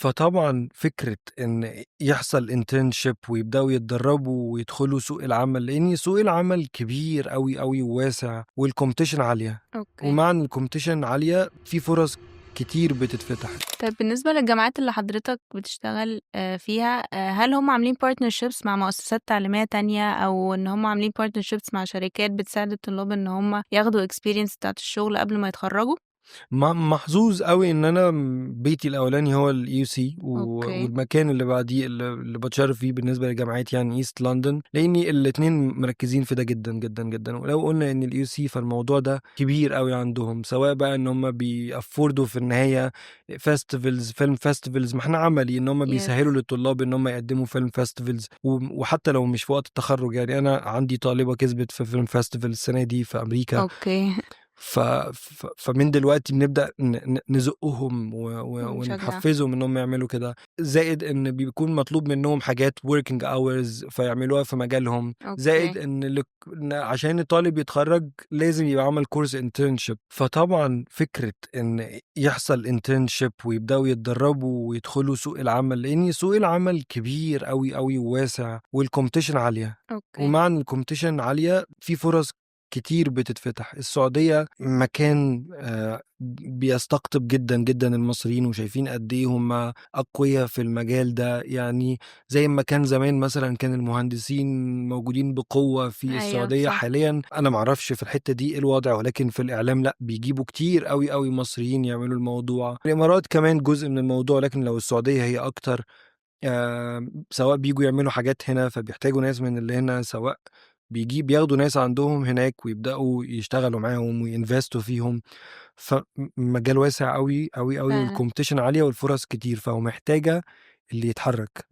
فطبعًا فكرة إن يحصل internship ويبدأوا يتدربوا ويدخلوا سوق العمل، لإن سوق العمل كبير أوي، أوي وواسع والcompetition عالية، أوكي. ومع إن الcompetition عالية في فرص كتير بتتفتح. طيب بالنسبة للجامعات اللي حضرتك بتشتغل فيها، هل هم عاملين partnerships مع مؤسسات تعليمية تانية أو إن هم عاملين partnerships مع شركات بتساعد الطلاب إن هم ياخدوا experience بتاعة الشغل قبل ما يتخرّجوا؟ محظوظ أوي إن أنا بيتي الأولاني هو الUC أوكي. والمكان اللي بعديه اللي باتشرّف فيه بالنسبة لجامعتي يعني East London، لإني الاتنين مركّزين في ده جدًا، جدًا، جدًا. ولو قُلنا إن الUC فالموضوع ده كبير أوي عندهم، سواء بقى إن هم بيأفوردوا في النهاية festivals film festivals، ما إحنا عملي إن هم بيسهّلوا Yes. للطلاب إن هم يقدّموا film festivals وحتى لو مش في وقت التخرُّج. يعني أنا عندي طالبة كسبت في film festival السنة دي في أمريكا. أوكي. فمن دلوقتي بنبدأ نزقهم مشجّع. ونحفزهم إنهم يعملوا كده، زائد إن بيكون مطلوب منهم حاجات working hours فيعملوها في مجالهم، زائد أوكي. إن عشان الطالب يتخرج لازم يبقى عمل كورس internship. فطبعًا فكرة إن يحصل internship ويبدأوا يتدربوا ويدخلوا سوق العمل، لإن سوق العمل كبير أوي، أوي وواسع والcompetition عالية، أوكي. ومع إن الcompetition عالية في فرص كتير بتتفتح. السعودية مكان بيستقطب جدًا، جدًا المصريين وشايفين قد إيه هم أقويا في المجال ده. يعني زي ما كان زمان مثلًا كان المهندسين موجودين بقوة في أيوه السعودية، صح. حاليًا أنا ما أعرفش في الحتة دي إيه الوضع، ولكن في الإعلام لأ، بيجيبوا كتير أوي، أوي مصريين يعملوا الموضوع. الإمارات كمان جزء من الموضوع، لكن لو السعودية هي أكتر، سواء بييجوا يعملوا حاجات هنا فبيحتاجوا ناس من اللي هنا، سواء بياخدوا ناس عندهم هناك ويبدأوا يشتغلوا معاهم ويinvestوا فيهم. مجال واسع أوي، أوي، أوي فعلًا. والcompetition عالية والفرص كتير، فهو محتاجة اللي يتحرك.